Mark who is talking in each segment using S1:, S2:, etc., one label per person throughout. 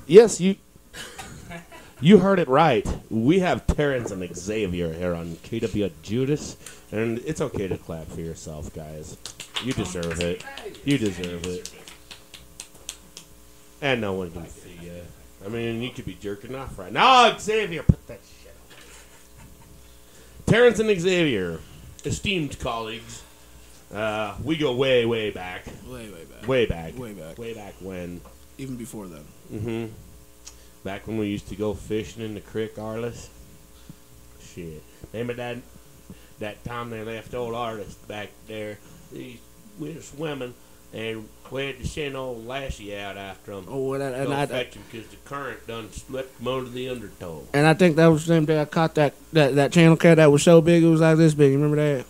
S1: Yes, you heard it right. We have Terence and Xavier here on KWJUDAS, and it's okay to clap for yourself, guys. You deserve it. You deserve it. And no one can see you. I mean, you could be jerking off right now. Xavier, put that shit away. Terence and Xavier, esteemed colleagues. We go way, way back.
S2: Way back.
S1: Way back.
S2: Way back.
S1: Way back when.
S2: Even before then.
S1: Mm-hmm. Back when we used to go fishing in the creek, Arliss. Shit. Remember that time they left old Arliss back there? We were swimming, and we had to send old Lassie out after them.
S2: Oh, and
S1: I fetch them because the current done swept them under the undertow.
S2: And I think that was the same day I caught that channel cat that was so big it was like this big. You remember that?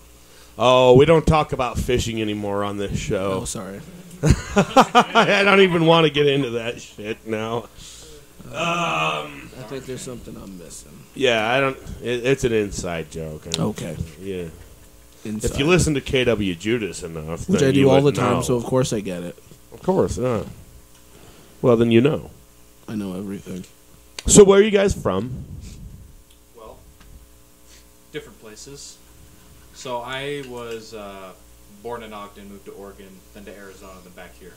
S1: Oh, we don't talk about fishing anymore on this show.
S2: Oh, sorry.
S1: I don't even want to get into that shit now.
S2: I think there's something I'm missing.
S1: Yeah, I don't. It's an inside joke.
S2: Okay.
S1: Yeah.
S2: Inside.
S1: If you listen to KWJUDAS enough,
S2: which
S1: then
S2: I do
S1: you
S2: all the
S1: would
S2: time,
S1: know.
S2: so of course I get it.
S1: Of course, yeah. Well, then you know.
S2: I know everything.
S1: So, where are you guys from?
S3: Well, different places. So I was born in Ogden, moved to Oregon, then to Arizona, then back here.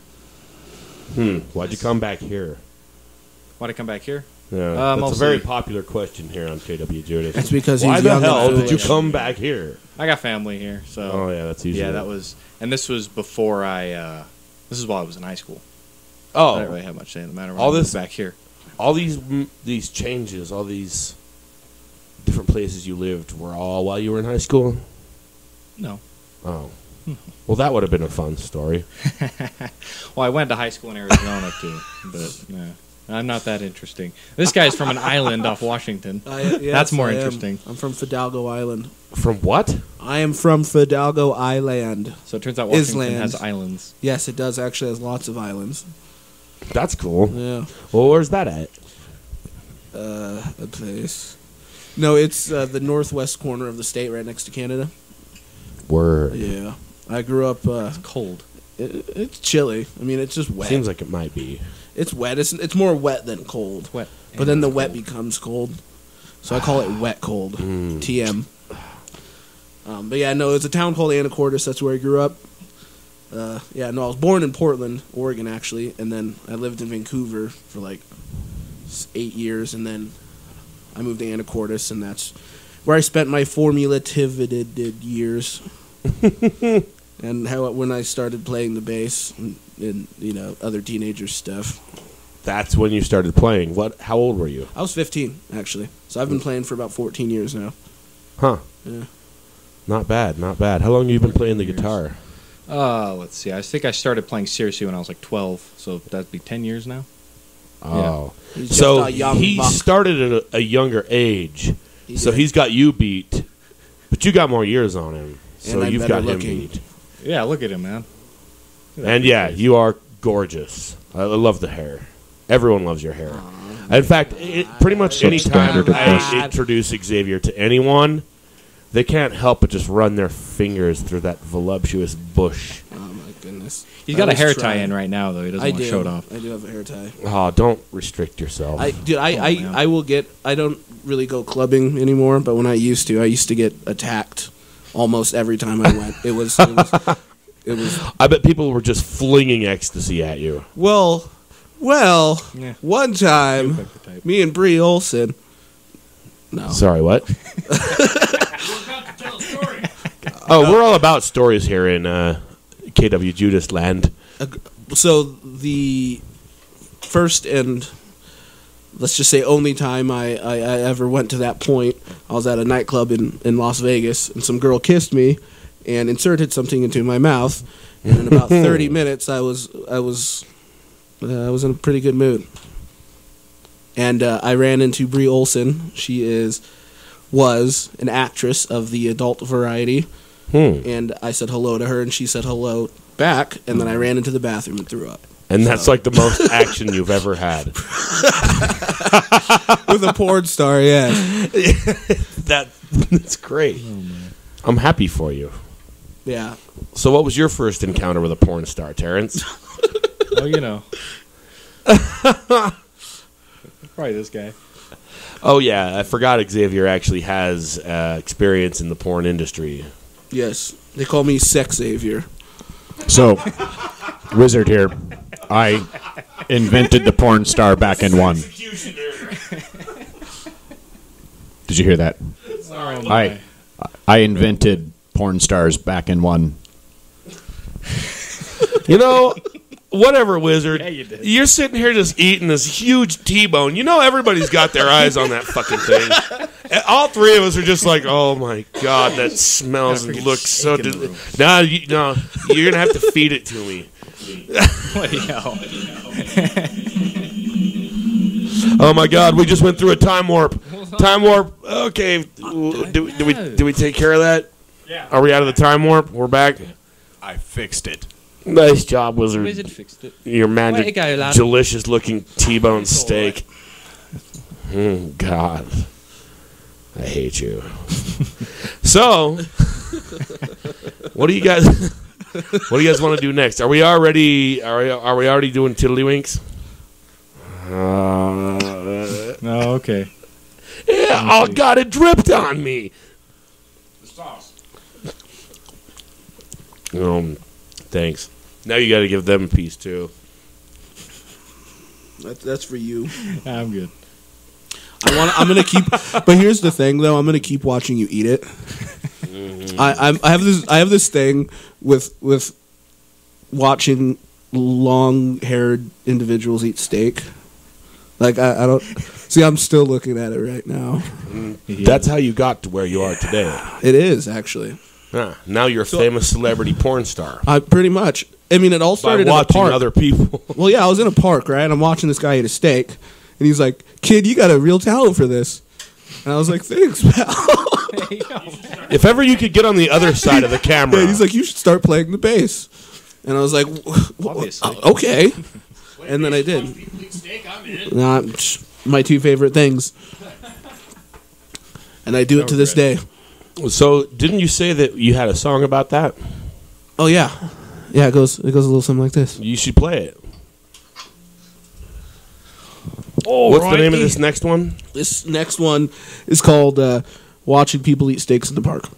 S1: Why'd you come back here?
S3: Why'd I come back here?
S1: Yeah, that's a very popular question here on KWJUDAS.
S2: It's because
S1: why
S2: he's
S1: the
S2: young
S1: hell
S2: and
S1: did you
S2: foolish.
S1: come back here?
S3: I got family here, so.
S1: Oh yeah, that's usually.
S3: Yeah, that was, and this was before I. This is while I was in high school.
S1: Oh,
S3: I didn't really have much say in the matter.
S1: All this
S3: back here.
S1: All these changes, all these different places you lived, were all while you were in high school?
S3: No.
S1: Oh. Well, that would have been a fun story.
S3: Well, I went to high school in Arizona, too. But, yeah, I'm not that interesting. This guy's from an island off Washington. That's more interesting.
S2: I'm from Fidalgo Island.
S1: From what?
S2: I am from Fidalgo Island.
S3: So it turns out Washington
S2: Island.
S3: has islands.
S2: Yes, it does actually has lots of islands.
S1: That's cool.
S2: Yeah.
S1: Well, where's that at?
S2: A place. No, it's the northwest corner of the state, right next to Canada.
S1: Word.
S2: Yeah. I grew up.
S3: It's cold.
S2: It's chilly. I mean, it's just wet.
S1: Seems like it might be.
S2: It's wet. It's more wet than cold.
S3: It's wet.
S2: But then the wet becomes cold. So I call it wet cold. TM. But yeah, no, it's a town called Anacortes. That's where I grew up. Yeah, no, I was born in Portland, Oregon, actually. And then I lived in Vancouver for like 8 years. And then I moved to Anacortes, and that's where I spent my formulative years. And when I started playing the bass and other teenager stuff.
S1: That's when you started playing. How old were you?
S2: I was 15, actually. So I've been playing for about 14 years now.
S1: Huh.
S2: Yeah.
S1: Not bad, not bad. How long have you been playing the guitar?
S3: Let's see. I think I started playing seriously when I was like 12, so that'd be 10 years now.
S1: Oh.
S2: Yeah.
S1: So he started at a younger age. He's got you beat, but you got more years on him. So
S2: and
S1: you've got him
S2: looking.
S1: beat.
S3: Yeah, look at him, man.
S1: And yeah, you are gorgeous. I love the hair. Everyone loves your hair. In fact, pretty much any time I introduce Xavier to anyone, they can't help but just run their fingers through that voluptuous bush.
S2: Oh my goodness.
S3: He's got a hair tie in right now, though. He doesn't want to show it off.
S2: I do have a hair tie.
S1: Oh, don't restrict yourself.
S2: I will get. I don't really go clubbing anymore, but when I used to get attacked almost every time I went. It was.
S1: I bet people were just flinging ecstasy at you.
S2: Well, one time, me and Bree Olson. No.
S1: Sorry, what?
S3: We're about to tell a story.
S1: Oh, we're all about stories here in KWJUDAS land.
S2: So the first and let's just say only time I ever went to that point, I was at a nightclub in Las Vegas, and some girl kissed me and inserted something into my mouth, and in about 30 minutes I was in a pretty good mood. And I ran into Bree Olson. She was an actress of the adult variety, And I said hello to her, and she said hello back, and then I ran into the bathroom and threw up.
S1: And that's like the most action you've ever had.
S2: With a porn star, yeah.
S1: That's great. I'm happy for you.
S2: Yeah.
S1: So what was your first encounter with a porn star, Terence?
S3: Oh, you know. Probably this guy.
S1: Oh, yeah. I forgot Xavier actually has experience in the porn industry.
S2: Yes. They call me Sex Xavier.
S4: So, Wizard here. I invented the porn star back in 1. Did you hear that? I invented porn stars back in 1.
S1: You know, whatever, Wizard.
S3: Yeah, you did.
S1: You're sitting here just eating this huge T-bone. You know everybody's got their eyes on that fucking thing. And all three of us are just like, oh, my God, that smells and looks so... No, you're going to have to feed it to me.
S3: Bloody hell.
S1: Oh, my God, we just went through a time warp. Time warp. Okay, do we take care of that?
S3: Yeah.
S1: Are we out of the time warp? We're back?
S4: I fixed it.
S1: Nice job, Wizard.
S3: Wizard fixed it.
S1: Your
S3: Way to go, lad.
S1: delicious-looking T-bone steak. God. I hate you. So, what do you guys want to do next? Are we already doing tiddlywinks?
S3: Oh, okay.
S1: Yeah, oh God, it dripped on me.
S3: The sauce.
S1: Thanks. Now you got to give them a piece too.
S2: That's for you.
S3: I'm good.
S2: I'm gonna keep. But here's the thing, though. I'm gonna keep watching you eat it. I have this thing with watching long-haired individuals eat steak. Like I don't see. I'm still looking at it right now.
S1: That's how you got to where you are today.
S2: It is actually.
S1: Now you're a famous celebrity porn star.
S2: Pretty much. I mean, it all started
S1: by
S2: in a
S1: watching
S2: park.
S1: other people.
S2: Well, yeah, I was in a park, right? I'm watching this guy eat a steak, and he's like, "Kid, you got a real talent for this." And I was like, "Thanks, pal."
S1: If ever you could get on the other side of the camera.
S2: Yeah, he's like, "You should start playing the bass." And I was like,
S3: Obviously.
S2: "Okay." And then I did. My two favorite things. And I do it to this day.
S1: So, didn't you say that you had a song about that?
S2: Oh yeah, yeah. It goes a little something like this.
S1: You should play it. What's the name of this next one?
S2: This next one is called "Watching People Eat Steaks in the Park."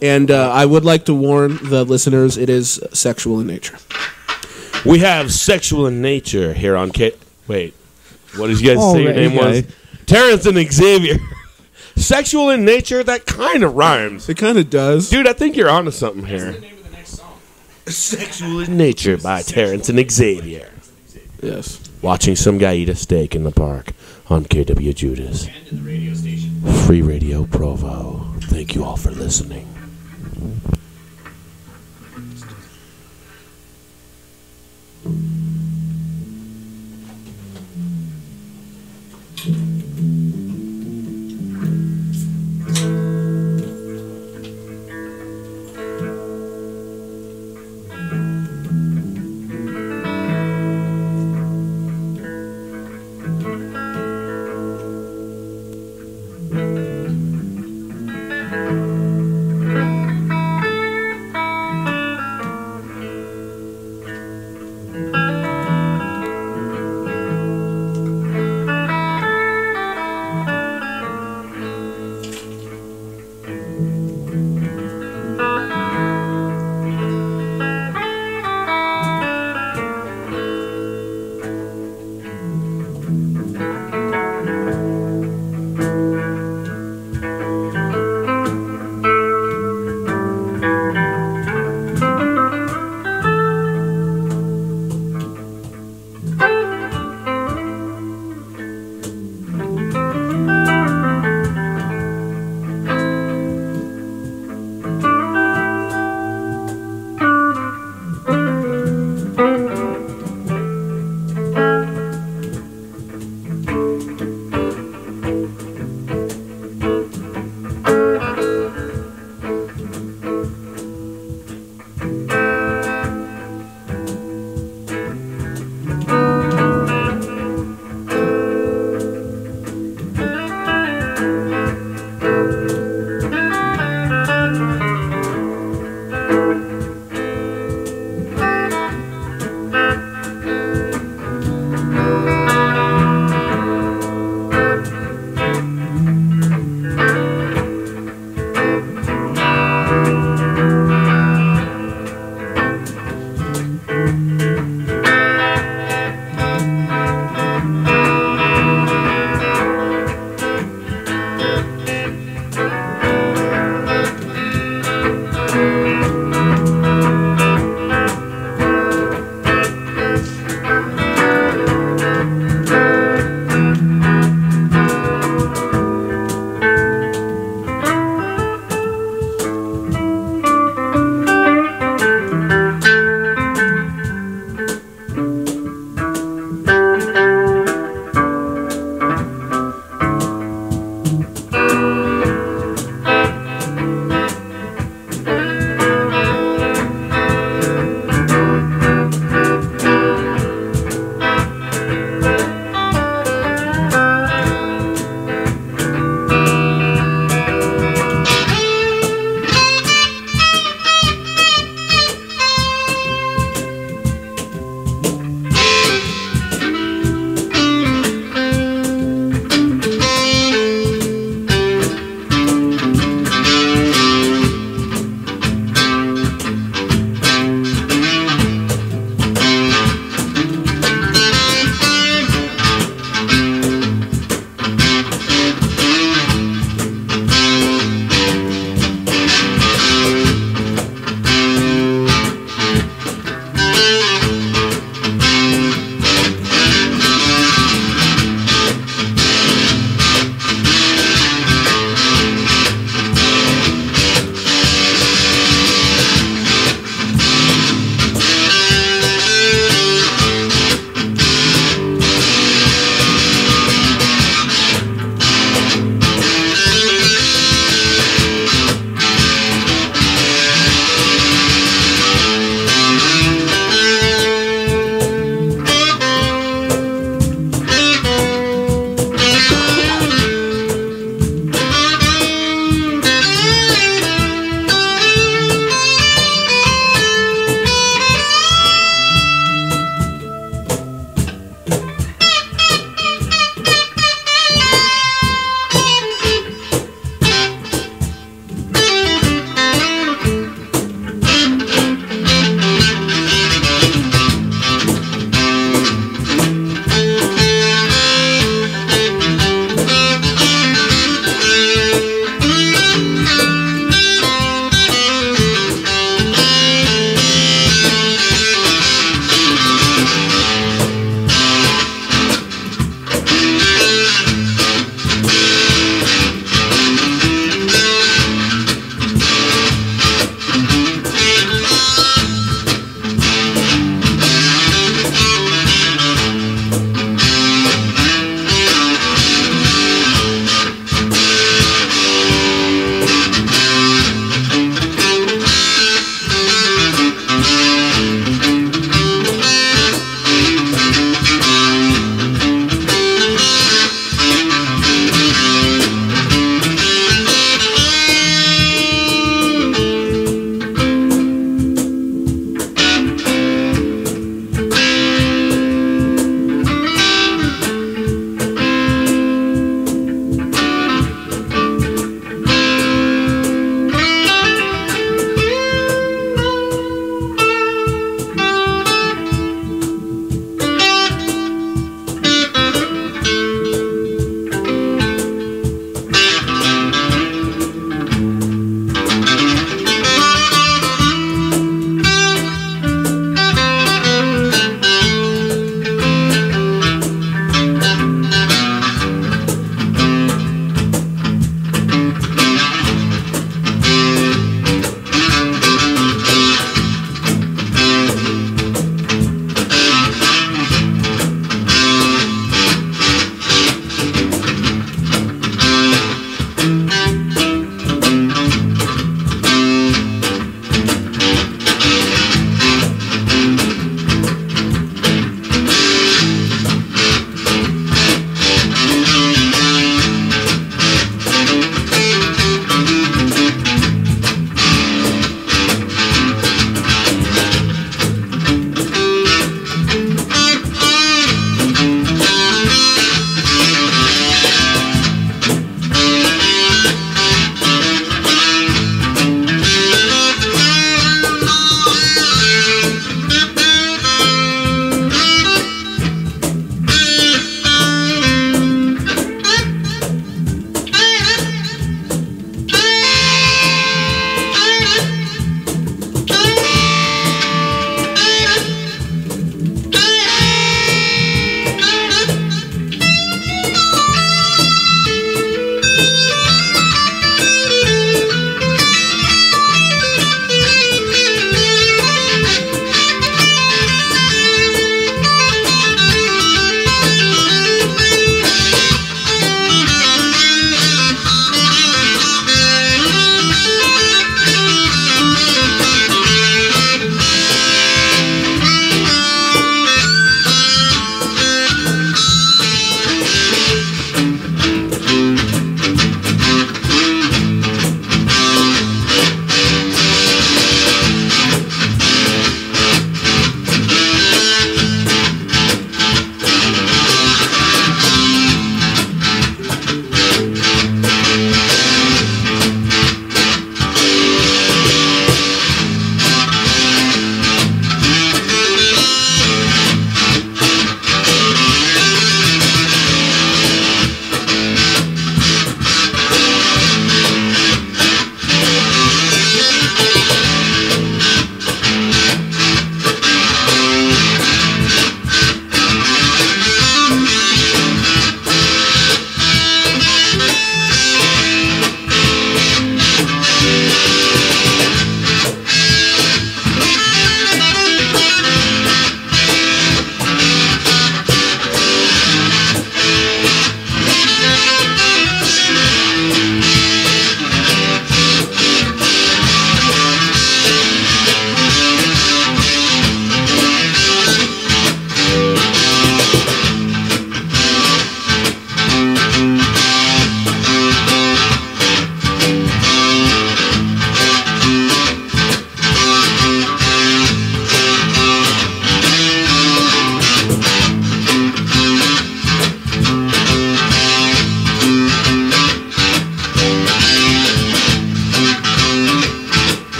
S2: And I would like to warn the listeners: it is sexual in nature.
S1: We have sexual in nature here on K. Wait, what did you guys say your name was? Terence and Xavier. Sexual in nature, that kind of rhymes.
S2: It kind of does.
S1: Dude, I think you're onto something here.
S3: What's the name of the next song?
S1: Sexual in Nature by Terence and Xavier.
S2: Yes.
S1: Watching some guy eat a steak in the park on KWJUDAS.
S3: And in the radio station.
S1: Free Radio Provo. Thank you all for listening.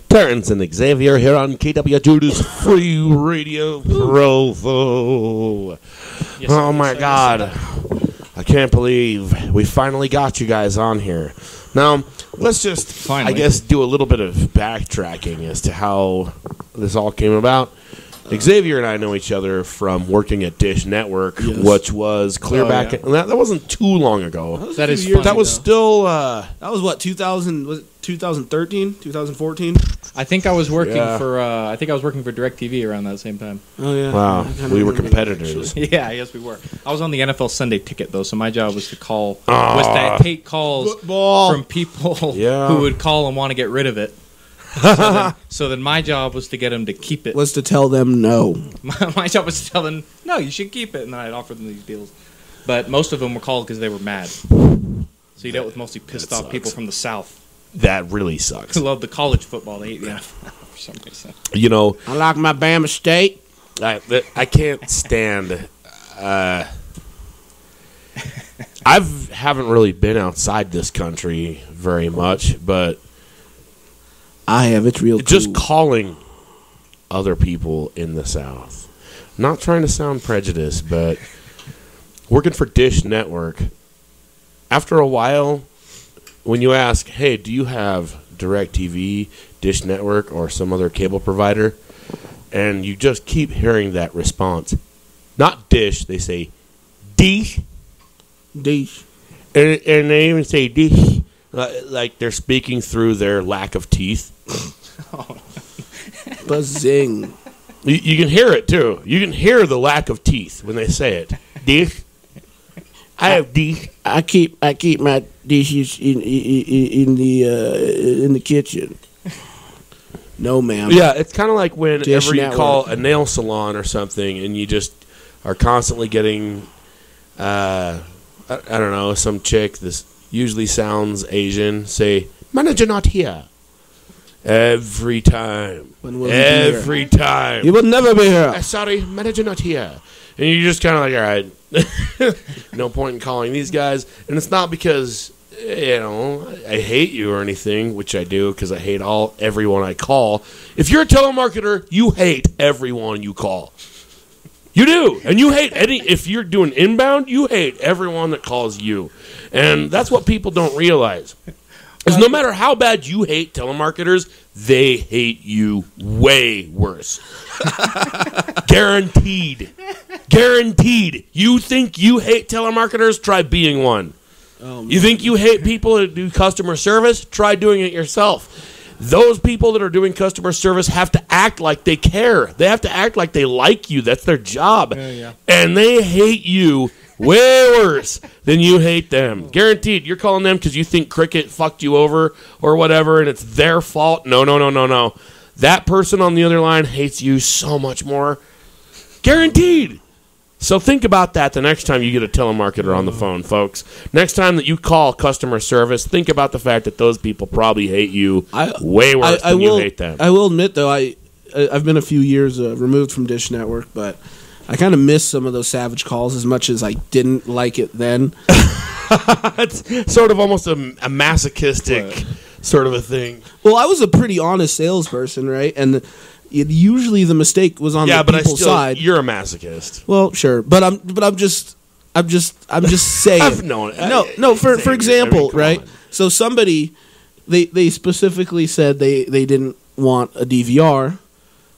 S1: Terence and Xavier here on KWJUDAS Free Radio Provo.
S3: Yes,
S1: Oh my God. I can't believe we finally got you guys on here. Now, let's just,
S3: Finally.
S1: I guess, do a little bit of backtracking as to how this all came about. Xavier and I know each other from working at Dish Network,
S2: Yes.
S1: which was clear back.
S3: yeah.
S1: That wasn't too long ago.
S3: That is
S2: years
S3: funny.
S1: That was still.
S2: That was what, 2000? Was it 2013? 2014?
S3: I think I was working
S1: Yeah.
S3: for. I think I was working for DirecTV around that same time.
S2: Oh yeah.
S1: Wow,
S2: I kinda
S1: we were
S2: remember that,
S1: competitors.
S2: actually.
S3: Yeah, yes, we were. I was on the NFL Sunday ticket though, so my job was to call,
S1: Ah.
S3: was to take calls
S2: Football.
S3: from people
S1: Yeah.
S3: who would call and want to get rid of it. So then my job was to get them to keep it.
S2: Was to tell them no.
S3: My job was to tell them, no, you should keep it, and then I'd offer them these deals. But most of them were called because they were mad. So you dealt with mostly pissed
S1: That
S3: off
S1: sucks.
S3: people from the South
S1: That really sucks.
S3: who loved the college football. They hate the NFL for some reason.
S1: You know,
S2: I like my Bama State.
S1: I can't stand. I haven't really been outside this country very much, but
S2: I have. It's real
S1: just
S2: cool.
S1: calling other people in the South. Not trying to sound prejudiced, but working for Dish Network, after a while, when you ask, hey, do you have DirecTV, Dish Network, or some other cable provider? And you just keep hearing that response. Not Dish, they say Dish.
S2: Dish.
S1: And they even say Dish, like they're speaking through their lack of teeth.
S2: Buzzing.
S1: You can hear it, too. You can hear the lack of teeth when they say it. Dish. I have dish.
S2: I keep my dishes in the kitchen. No, ma'am.
S1: Yeah, it's kind of like whenever you
S2: Network.
S1: call a nail salon or something and you just are constantly getting, I don't know, some chick that usually sounds Asian say, manager not here. Every time. Every time.
S2: He will never be here.
S1: Sorry, manager not here. And you're just kind of like, all right, no point in calling these guys. And it's not because, I hate you or anything, which I do because I hate everyone I call. If you're a telemarketer, you hate everyone you call. You do. And you hate if you're doing inbound, you hate everyone that calls you. And that's what people don't realize. Because no matter how bad you hate telemarketers, they hate you way worse. Guaranteed. Guaranteed. You think you hate telemarketers? Try being one. You think you hate people that do customer service? Try doing it yourself. Those people that are doing customer service have to act like they care. They have to act like they like you. That's their job.
S3: Yeah.
S1: And they hate you way worse than you hate them. Guaranteed. You're calling them because you think Cricket fucked you over or whatever, and it's their fault. No. That person on the other line hates you so much more. Guaranteed. So think about that the next time you get a telemarketer on the phone, folks. Next time that you call customer service, think about the fact that those people probably hate you way worse than you hate them.
S2: I will admit, though, I've been a few years removed from Dish Network, but I kind of miss some of those savage calls as much as I didn't like it then.
S1: It's sort of almost a masochistic sort of a thing.
S2: Well, I was a pretty honest salesperson, right? And usually the mistake was on the people's side.
S1: You're a masochist.
S2: Well, sure, but I'm just saying.
S1: I've known it.
S2: No. For example, right?
S1: On.
S2: So somebody, they specifically said they didn't want a DVR.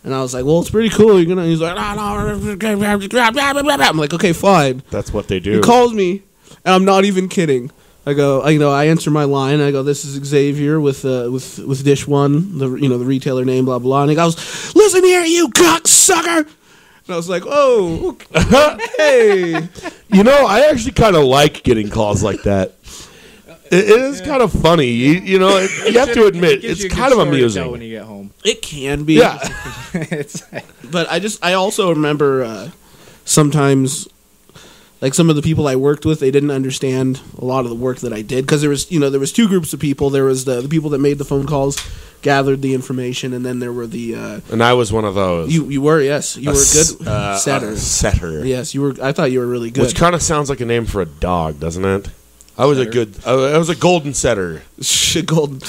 S2: And I was like, well, it's pretty cool. You're gonna. He's like, no. I'm like, okay, fine.
S1: That's what they do.
S2: He calls me, and I'm not even kidding. I go, I answer my line. And I go, this is Xavier with Dish One, the retailer name, blah blah. And he goes, listen here, you cocksucker. And I was like, oh, okay.
S1: I actually kind of like getting calls like that. It is kind of funny. You have to admit, it's kind of amusing.
S3: When you get home.
S2: It can be.
S1: Yeah.
S2: But I also remember sometimes, like some of the people I worked with, they didn't understand a lot of the work that I did because there was two groups of people. There was the people that made the phone calls, gathered the information, and then there were the.
S1: And I was one of those.
S2: You were, yes, you were a good setter.
S1: Setter.
S2: Yes, you were. I thought you were really good.
S1: Which kind of sounds like a name for a dog, doesn't it? I was a golden setter.
S2: a golden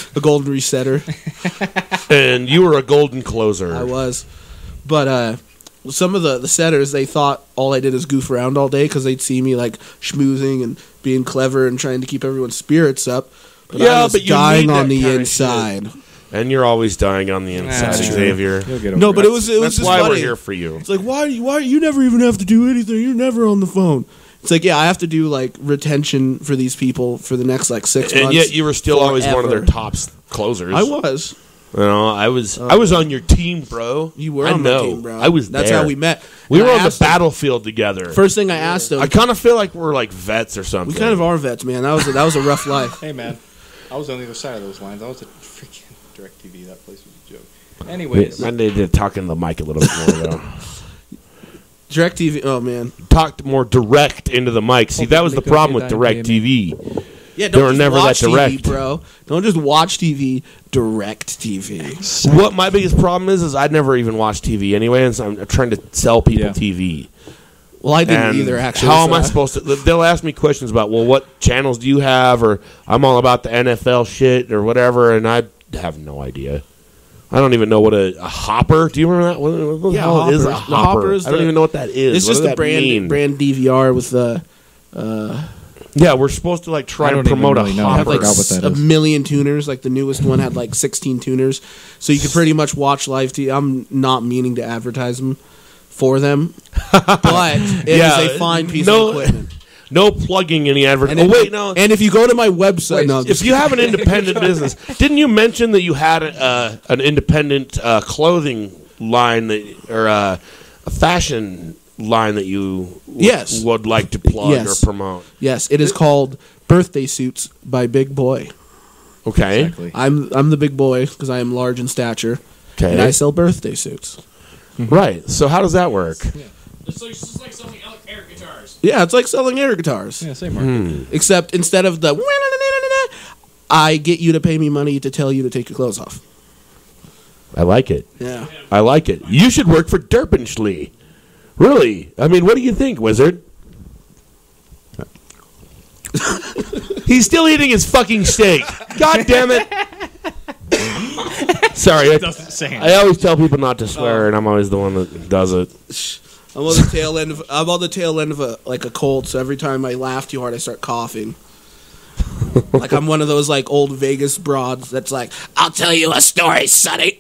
S2: resetter.
S1: And you were a golden closer.
S2: I was. But some of the setters, they thought all I did is goof around all day because they'd see me like schmoozing and being clever and trying to keep everyone's spirits up. But I was dying on the inside.
S1: And you're always dying on the inside, Xavier.
S2: No, but it was
S1: That's
S2: just
S1: why
S2: funny.
S1: we're here for you.
S2: It's like, why you never even have to do anything. You're never on the phone. It's like, yeah, I have to do like retention for these people for the next like 6 months.
S1: And yet you were still always one of their top closers.
S2: I was.
S1: I was on your team, bro.
S2: You were on my team, bro.
S1: I was
S2: That's
S1: there.
S2: how we met.
S1: We
S2: And
S1: were
S2: I
S1: on the
S2: asked him-
S1: battlefield together.
S2: First thing I asked him,
S1: I kind of feel like we're like vets or something.
S2: we kind of are vets, man. That was a rough life.
S3: Hey, man. I was on the other side of those lines. I was at freaking DirecTV. That place was a joke. Anyways.
S1: I need to talk in the mic a little bit more, though.
S2: DirecTV, oh man.
S1: Talked more direct into the mic. See, that was the problem with DirecTV.
S2: Yeah,
S1: they
S2: don't
S1: were
S2: just
S1: never that
S2: watch
S1: direct.
S2: TV, bro. Don't just watch TV. Direct TV.
S1: What my biggest problem is I'd never even watched TV anyway, and so I'm trying to sell people TV.
S2: Well, I didn't
S1: And
S2: either, actually.
S1: How am I supposed to? They'll ask me questions about, well, what channels do you have, or I'm all about the NFL shit or whatever, and I have no idea. I don't even know what a hopper. Do you remember that? What the hell is a
S2: Hoppers.
S1: hopper?
S2: Is
S1: I don't even know what that is.
S2: It's
S1: What
S2: just
S1: does
S2: the
S1: that mean?
S2: brand DVR with the.
S1: Yeah, we're supposed to like try
S4: I
S1: and
S4: don't even
S1: promote
S4: really
S1: a
S4: know. I
S1: hopper.
S2: Like
S4: forgot what that
S2: a
S4: is.
S2: million tuners. Like the newest one had like 16 tuners, so you could pretty much watch live TV. I'm not meaning to advertise them for them, but it is a fine piece of equipment.
S1: No plugging any advertising. Oh wait, no.
S2: And if you go to my website, no,
S1: If you have an independent business, didn't you mention that you had an independent clothing line or a fashion line that you would like to plug or promote?
S2: Yes, it is called Birthday Suits by Big Boy.
S1: Okay.
S4: Exactly.
S2: I'm the big boy because I am large in stature, and I sell birthday suits.
S1: Right. So how does that work?
S3: It's just like selling air guitars.
S2: Yeah, it's like selling air guitars.
S4: Yeah, same market.
S2: Except instead of the I get you to pay me money to tell you to take your clothes off.
S1: I like it.
S2: Yeah.
S1: I like it. You should work for Derpinschlee. Really? I mean, what do you think, Wizard? He's still eating his fucking steak. God damn it. Sorry. I always tell people not to swear, and I'm always the one that does it.
S2: I'm on the tail end of a cold, so every time I laugh too hard I start coughing. Like I'm one of those like old Vegas broads that's like, I'll tell you a story, Sonny.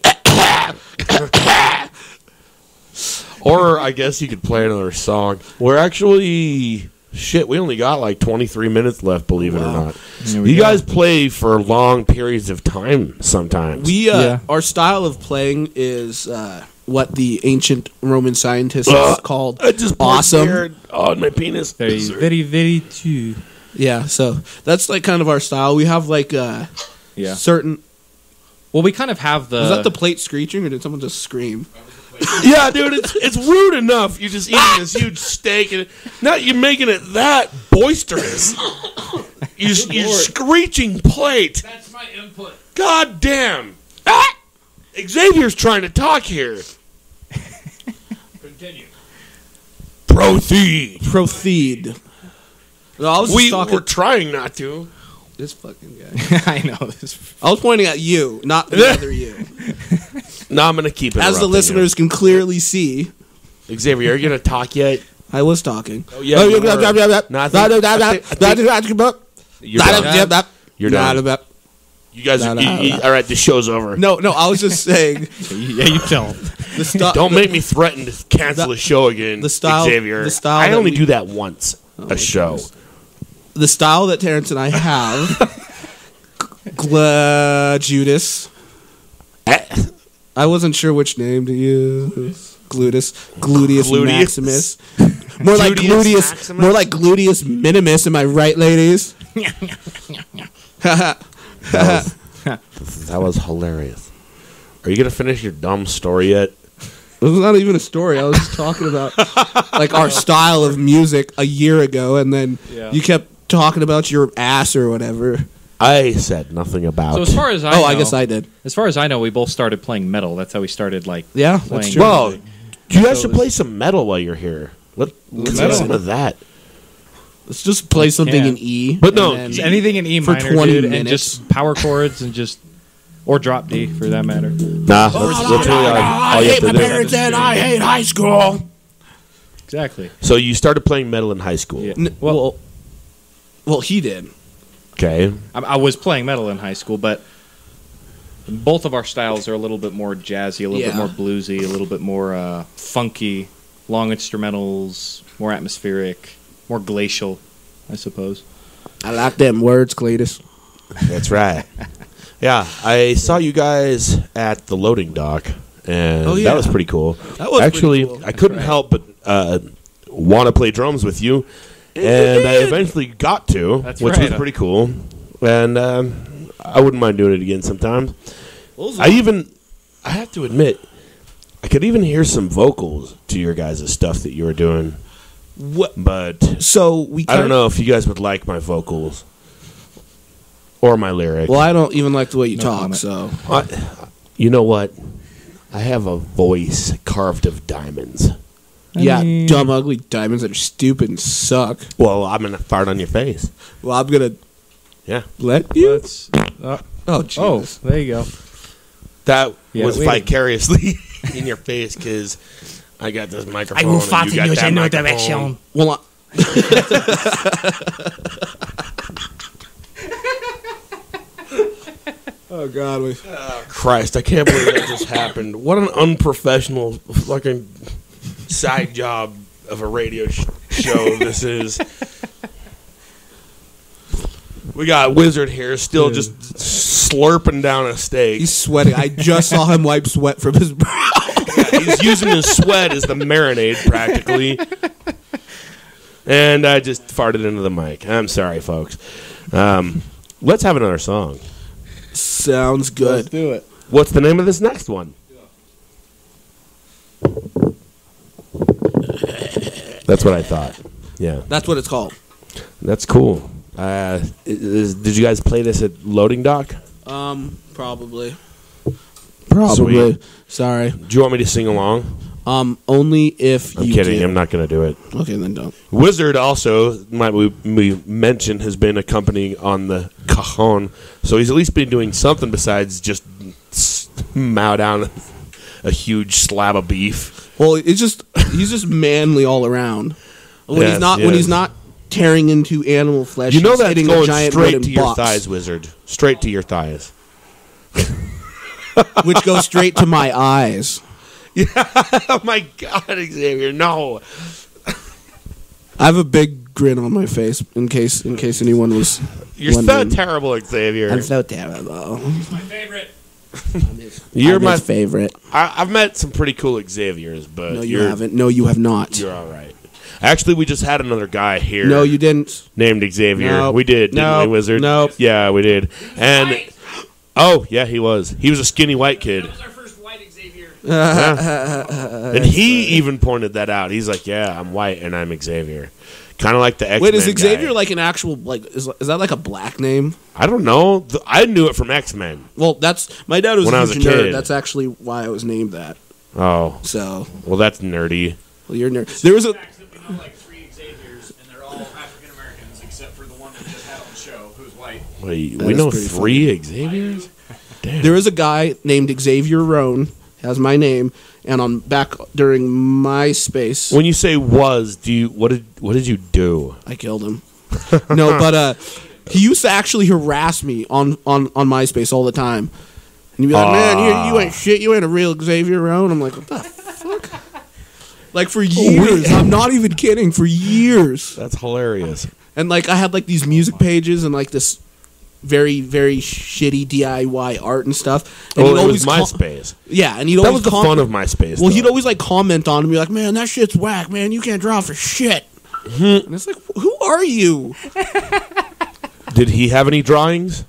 S1: Or I guess you could play another song. We're actually we only got like 23 minutes left, believe it or not. You guys play for long periods of time sometimes.
S2: Our style of playing is what the ancient Roman scientists called
S1: I just
S2: awesome.
S1: On my penis.
S4: Very, very, very true.
S2: Yeah, so that's like kind of our style. We have like certain.
S3: Well, we kind of have the.
S2: Was that the plate screeching, or did someone just scream?
S1: Yeah, dude, it's rude enough. You're just eating this huge steak, and not you making it that boisterous. You screeching plate.
S3: That's my input.
S1: God damn. Xavier's trying to talk here.
S3: Continue.
S2: Proceed. No, I was just talking.
S1: We're trying not to.
S2: This fucking guy.
S4: I know this.
S2: I was pointing at you, not the other you.
S1: No, I'm gonna keep it.
S2: As the listeners can clearly see,
S1: Xavier, are you gonna talk yet?
S2: I was talking.
S1: Oh yeah. You're done. You're done. You guys are all right. This show's over.
S2: No, I was just saying.
S4: Yeah, you tell him.
S1: Don't make me threaten to cancel the show again, Xavier. I only do that once a show.
S2: Goodness. The style that Terence and I have, Judas. I wasn't sure which name to use. Gluteus Maximus. More like Gluteus Maximus? More like Gluteus Minimus. Am I right, ladies?
S1: That was hilarious. Are you gonna finish your dumb story yet?
S2: It was not even a story. I was just talking about like our style of music a year ago, and then you kept talking about your ass or whatever.
S1: I said nothing about.
S3: So as far as I know,
S2: I guess I did.
S3: As far as I know, we both started playing metal. That's how we started.
S2: That's
S3: playing.
S2: true.
S1: Well, you guys should play some metal while you're here. Let's listen to that.
S2: Let's just play something in E.
S1: But no,
S3: Just anything in E
S2: for
S3: minor,
S2: 20
S3: dude, and
S2: minutes.
S3: just power chords and just or drop D for that matter.
S1: Nah, that's really all you have to do.
S2: and I hate high school.
S3: Exactly.
S1: So you started playing metal in high school.
S3: Yeah.
S2: Well, he did.
S1: Okay.
S3: I was playing metal in high school, but both of our styles are a little bit more jazzy, a little bit more bluesy, a little bit more funky, long instrumentals, more atmospheric, more glacial, I suppose.
S2: I like them words, Cletus.
S1: That's right. Yeah, I saw you guys at the loading dock, and that was pretty cool.
S2: That was
S1: actually
S2: pretty cool.
S1: I couldn't help but want to play drums with you, and I eventually got to, which was pretty cool. And I wouldn't mind doing it again sometime. I have to admit, I could even hear some vocals to your guys' stuff that you were doing. But
S2: so
S1: I don't know if you guys would like my vocals. or my lyric.
S2: Well, I don't even like the way you talk,
S3: comment.
S2: so.
S1: You know what? I have a voice carved of diamonds.
S2: Dumb, ugly diamonds that are stupid and suck.
S1: Well, I'm going to fart on your face.
S2: Well, I'm going to
S1: Yeah.
S2: let you.
S3: Oh,
S2: Jesus.
S3: there you go.
S1: That
S3: Yeah,
S1: was
S3: we-
S1: vicariously in your face because I got this microphone. I will fart in your general direction.
S2: Well, oh, God.
S1: Christ, I can't believe that just happened. What an unprofessional fucking side job of a radio show this is. We got Wizard here still just slurping down a steak.
S2: He's sweating. I just saw him wipe sweat from his brow.
S1: Yeah, he's using his sweat as the marinade practically. And I just farted into the mic. I'm sorry, folks. Let's have another song.
S2: Sounds good.
S3: Let's do it.
S1: What's the name of this next one? That's what I thought. Yeah,
S2: That's what it's called.
S1: that's cool. Did you guys play this at Loading Dock?
S2: Probably.
S1: Sweet.
S2: Sorry.
S1: Do you want me to sing along?
S2: Only if
S1: I'm
S2: you
S1: kidding.
S2: do.
S1: I'm not going to do it.
S2: Okay, then don't.
S1: Wizard also, might we mentioned, has been accompanying on the cajon, so he's at least been doing something besides just mow down a huge slab of beef.
S2: Well, he's just manly all around. When
S1: Yes,
S2: he's not tearing into animal flesh,
S1: You know
S2: he's
S1: that's
S2: hitting a
S1: going
S2: giant
S1: straight
S2: wooden
S1: to your
S2: box,
S1: thighs, Wizard. Straight to your thighs.
S2: which goes straight to my eyes.
S1: Oh my God, Xavier! No.
S2: I have a big grin on my face in case anyone was.
S1: You're
S2: wondering.
S1: so terrible, Xavier.
S2: I'm so terrible.
S5: My favorite.
S1: You're
S2: I'm
S1: my
S2: his favorite.
S1: I've met some pretty cool Xaviers, but
S2: No, you haven't. No, you have not.
S1: You're all right. Actually, we just had another guy here.
S2: No, you didn't.
S1: named Xavier.
S2: Nope.
S1: We did, didn't
S2: Nope.
S1: we, Wizard?
S2: Nope.
S1: Yeah, we did. And
S5: White.
S1: oh, yeah, he was. He was a skinny white kid.
S5: That was our first white Xavier.
S1: And he even pointed that out. He's like, "Yeah, I'm white and I'm Xavier." Kind of like the X-Men
S2: Wait, is Xavier
S1: guy.
S2: like an actual is that like a black name?
S1: I don't know. I knew it from X-Men.
S2: Well, that's my dad was
S1: When
S2: a
S1: I was
S2: huge
S1: a
S2: nerd.
S1: kid.
S2: That's actually why I was named that.
S1: Oh,
S2: So,
S1: well, that's nerdy.
S2: well, you're a nerd. There was a
S5: Facts that we know like 3 Xaviers, and they're all African Americans except for the one that we just had on the show, who's white.
S1: Wait,
S2: That
S1: we
S2: is
S1: know
S2: pretty
S1: 3 Xaviers? Damn.
S2: there is a guy named Xavier Roan, has my name, and on back during MySpace,
S1: When you say was, what did you do?
S2: I killed him. No, but he used to actually harass me on MySpace all the time. And he'd be like, "Man, you ain't shit. You ain't a real Xavier Roan." I'm like, "What the fuck?" Like for years, I'm not even kidding. For years,
S1: That's hilarious.
S2: and like I had like these music pages and like this very very shitty DIY art and stuff. And
S1: Well,
S2: he'd
S1: it was
S2: always
S1: MySpace.
S2: yeah, and he'd
S1: That
S2: always
S1: was the fun of MySpace.
S2: Well,
S1: though.
S2: he'd always like comment on it and be like, "Man, that shit's whack, man. You can't draw for shit." And it's like, who are you?
S1: Did he have any drawings?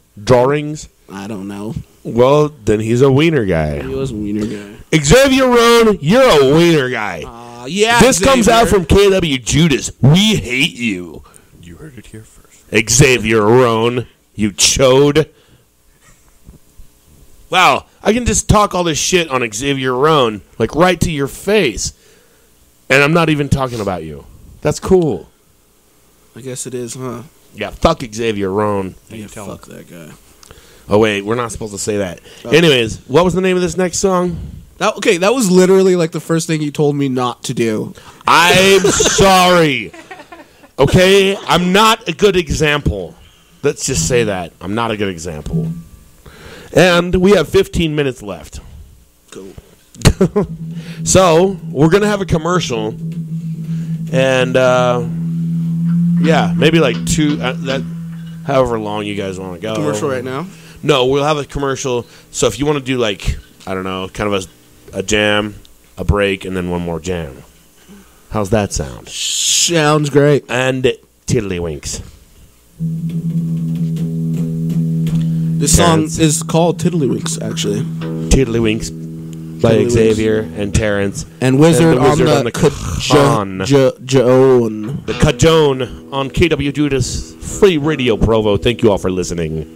S2: I don't know.
S1: Well, then he's a wiener
S2: He
S1: guy.
S2: was a wiener guy.
S1: Xavier Roan, you're a wiener guy.
S2: Yeah,
S1: This comes
S2: Xavier.
S1: out from KWJUDAS. We hate you.
S6: You heard it here first.
S1: Xavier Roan, you chode. Wow, I can just talk all this shit on Xavier Roan, like right to your face. And I'm not even talking about you. That's cool.
S2: I guess it is, huh?
S1: Yeah, fuck Xavier Roan.
S2: Yeah, fuck that guy.
S1: Oh, wait, we're not supposed to say that. Anyways, what was the name of this next song?
S2: That was literally like the first thing you told me not to do.
S1: I'm sorry. Okay? I'm not a good example. Let's just say that. I'm not a good example. And we have 15 minutes left.
S2: Cool.
S1: So, we're going to have a commercial. And, yeah, maybe like however long you guys want to go.
S2: Commercial right now?
S1: No, we'll have a commercial. So if you want to do like, I don't know, kind of a jam, a break, and then one more jam. How's that sound?
S2: Sounds great.
S1: And tiddlywinks.
S2: This song
S1: Terence.
S2: is called Tiddlywinks, actually.
S1: Tiddlywinks by
S2: Tiddlywinks.
S1: Xavier and Terence.
S2: And Wizard,
S1: And the Wizard
S2: on the
S1: cajon.
S2: cajon.
S1: The cajon on KWJUDAS Free Radio Provo. Thank you all for listening.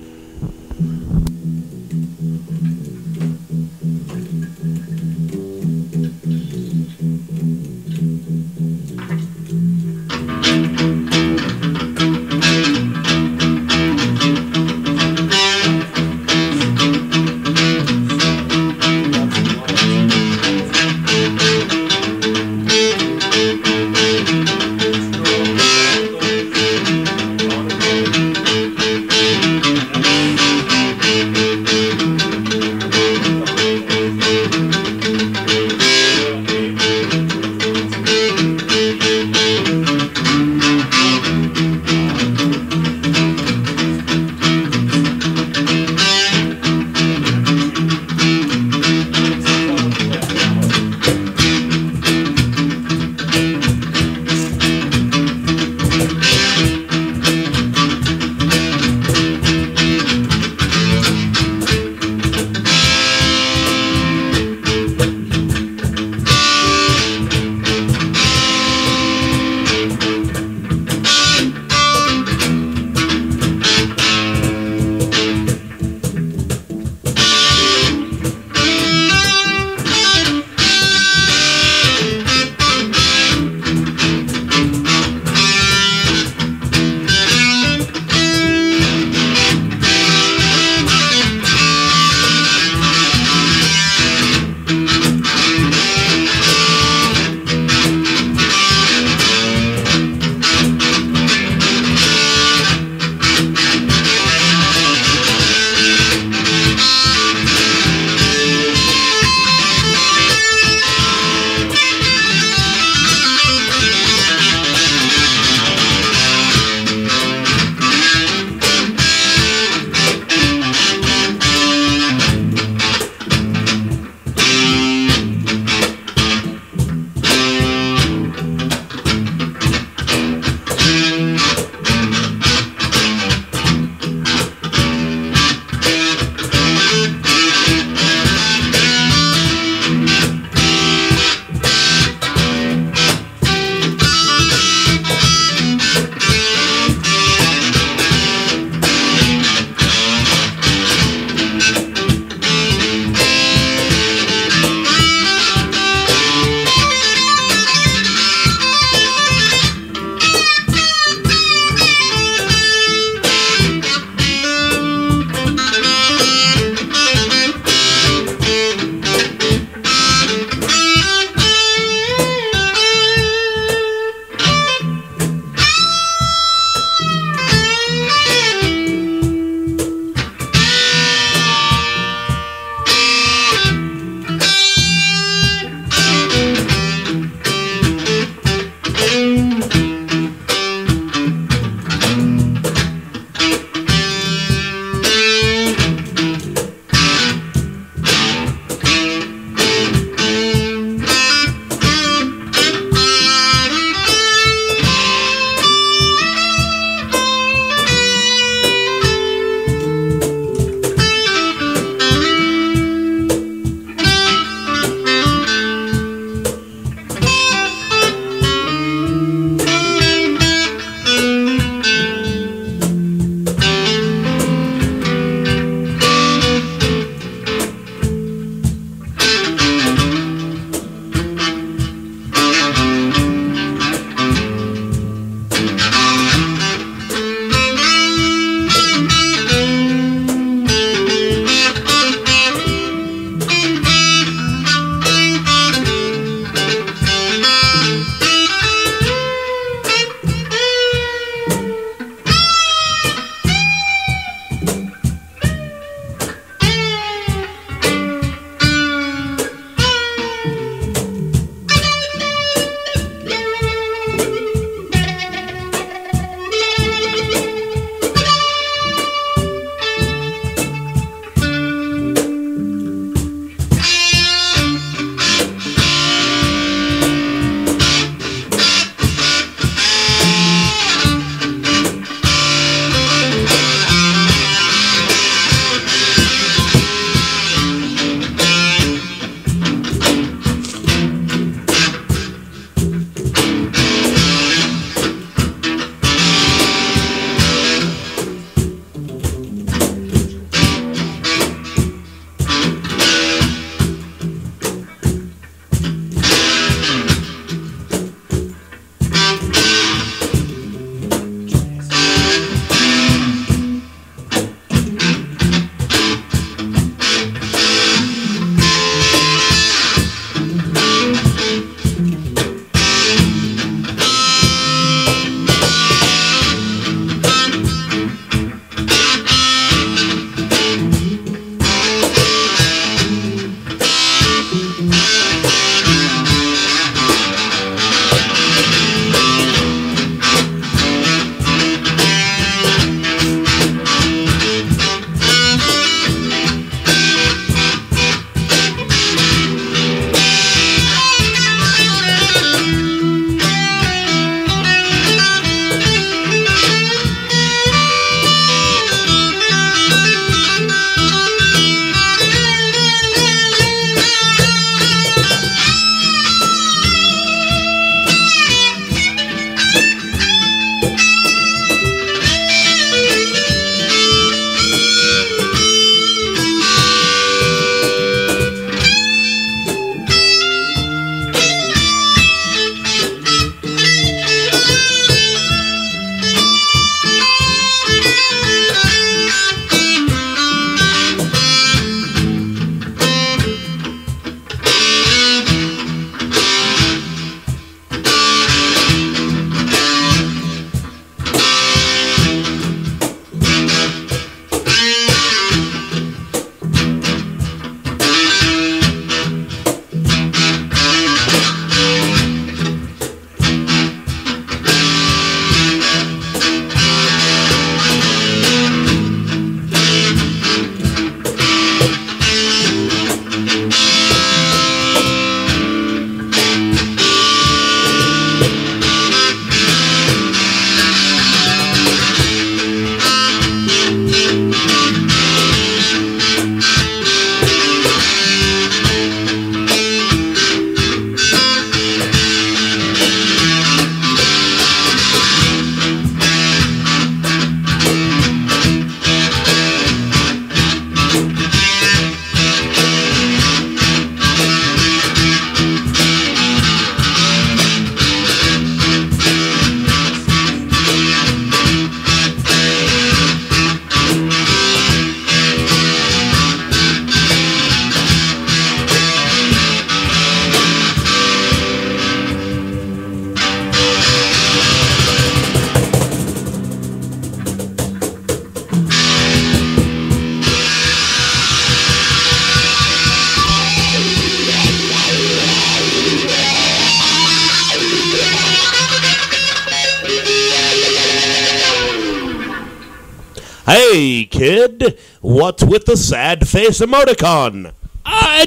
S1: Hey, kid, what's with the sad face emoticon?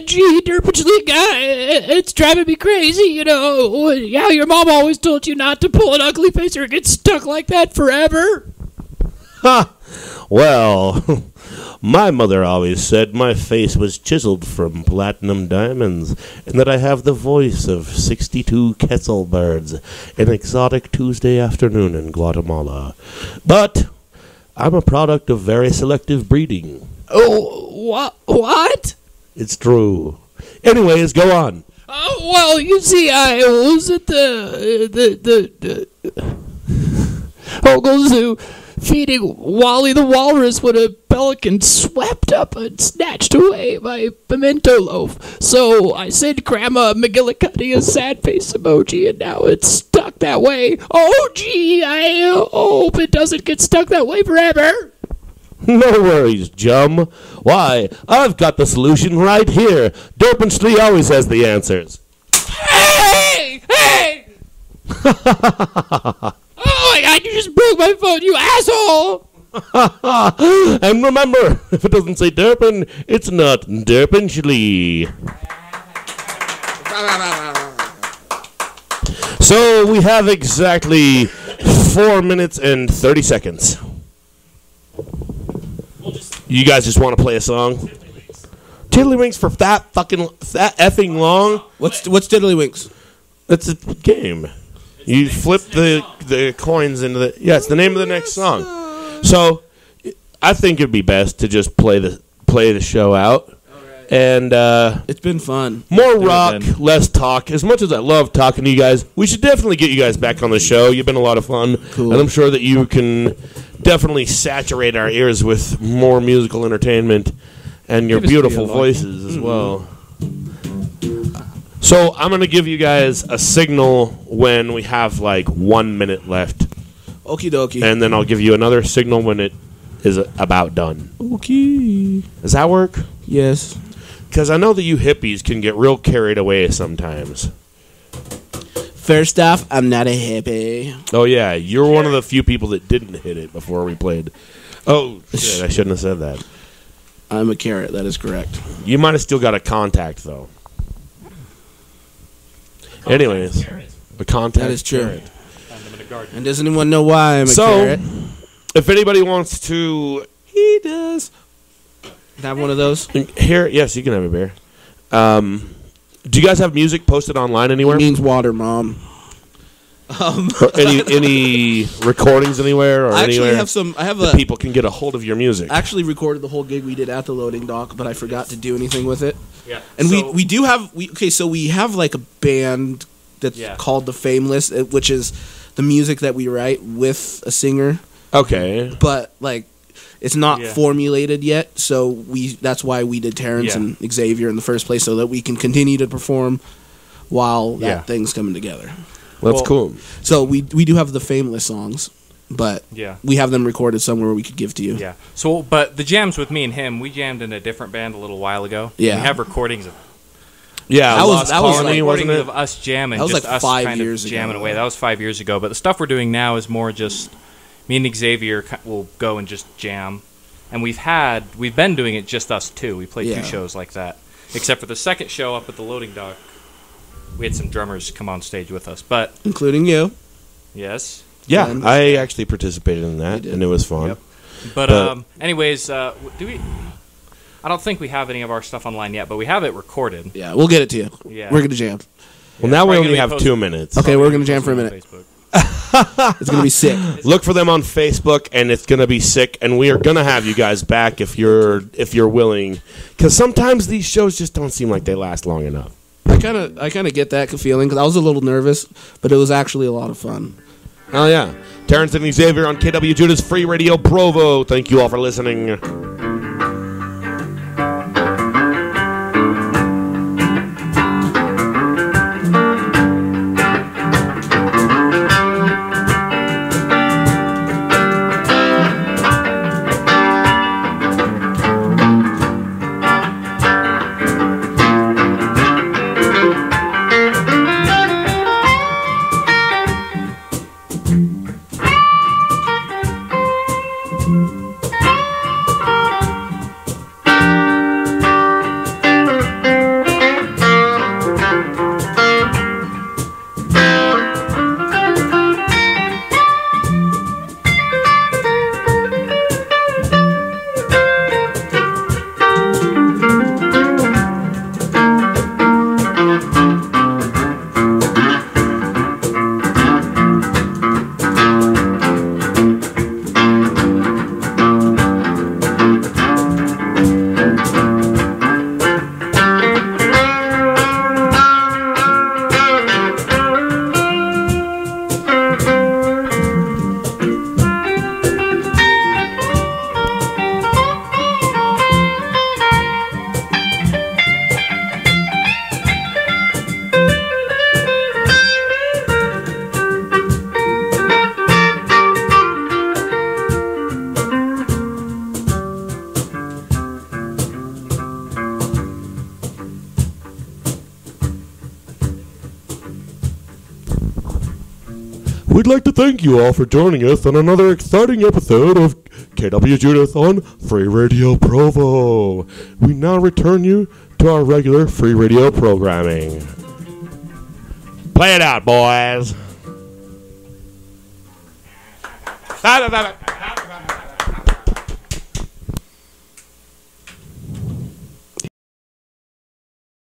S6: Gee, Derpage guy, it's driving me crazy, you know. Yeah, your mom always told you not to pull an ugly face or get stuck like that forever.
S1: Ha! Well, my mother always said my face was chiseled from platinum diamonds, and that I have the voice of 62 Quetzal birds, an exotic Tuesday afternoon in Guatemala. But I'm a product of very selective breeding.
S6: Oh, what?
S1: It's true. Anyways, go on.
S6: Oh, well, you see, I was at the Hogle Zoo feeding Wally the walrus when a pelican swept up and snatched away my pimento loaf. So I sent Grandma McGillicuddy a sad face emoji, and now it's stuck that way. Oh, gee, I hope it doesn't get stuck that way forever.
S1: No worries, Jum. Why, I've got the solution right here. Derpinsley always has the answers.
S6: Hey! Oh my god, you just broke my phone, you asshole!
S1: And remember, if it doesn't say Derpin, it's not Derpinsley. So we have exactly 4 minutes and 30 seconds. You guys just want to play a song? Tiddlywinks for that effing long?
S2: What's Tiddlywinks?
S1: It's a game. You flip the coins into the... Yeah, it's the name of the next song. So, I think it'd be best to just play the show out. And
S2: it's been fun.
S1: More rock, less talk. As much as I love talking to you guys, we should definitely get you guys back on the show. You've been a lot of fun.
S2: Cool.
S1: And I'm sure that you can definitely saturate our ears with more musical entertainment and your beautiful voices as well. So I'm going to give you guys a signal when we have like 1 minute left.
S2: Okie dokie.
S1: And then I'll give you another signal when it is about done.
S2: Okay.
S1: Does that work?
S2: Yes.
S1: Because I know that you hippies can get real carried away sometimes.
S2: First off, I'm not a hippie.
S1: Oh, yeah. You're one of the few people that didn't hit it before we played. Oh, shit. I shouldn't have said that.
S2: I'm a carrot. That is correct.
S1: You might have still got a contact, though. Anyways. A contact.
S2: That is true.
S1: Carrot.
S2: And does anyone know why I'm a carrot?
S1: If anybody wants to...
S2: He does. Have one of those?
S1: Here, yes, you can have a beer. Do you guys have music posted online anywhere?
S2: It means water, Mom.
S1: Or any recordings anywhere? Or
S2: I actually
S1: anywhere
S2: have some. I have
S1: that people can get a hold of your music.
S2: I actually recorded the whole gig we did at the loading dock, but I forgot to do anything with it.
S5: Yeah.
S2: And
S5: so,
S2: we do have so we have like a band that's called the Fameless, which is the music that we write with a singer.
S1: Okay.
S2: But like it's not formulated yet, so that's why we did Terence and Xavier in the first place, so that we can continue to perform while that thing's coming together.
S1: That's cool.
S2: So we do have the Fameless songs, but we have them recorded somewhere we could give to you.
S3: Yeah. So, but the jams with me and him, we jammed in a different band a little while ago.
S2: Yeah.
S3: We have recordings of
S1: that
S2: was
S1: Colony,
S2: like,
S1: wasn't it?
S3: of us jamming.
S2: That was
S3: just
S2: like
S3: us
S2: 5
S3: kind
S2: years
S3: of
S2: ago.
S3: jamming away. That was 5 years ago. But the stuff we're doing now is more just me and Xavier will go and just jam. And we've been doing it just us two. We played 2 shows like that. Except for the second show up at the loading dock, we had some drummers come on stage with us. But
S2: including you.
S3: Yes.
S1: Yeah, I actually participated in that, and it was fun.
S3: Yep. But anyways, do we? I don't think we have any of our stuff online yet, but we have it recorded.
S2: Yeah, we'll get it to you.
S3: Yeah.
S2: We're gonna jam.
S1: Well, now we only have 2 minutes.
S2: Okay, we're gonna jam for a minute. It's gonna be sick.
S1: Look for them on Facebook, and it's gonna be sick. And we are gonna have you guys back if you're willing, because sometimes these shows just don't seem like they last long enough.
S2: I kind of get that feeling because I was a little nervous, but it was actually a lot of fun.
S1: Oh yeah, Terence and Xavier on KWJUDAS Free Radio Provo. Thank you all for listening. We'd like to thank you all for joining us on another exciting episode of KWJUDAS on Free Radio Provo. We now return you to our regular free radio programming. Play it out, boys.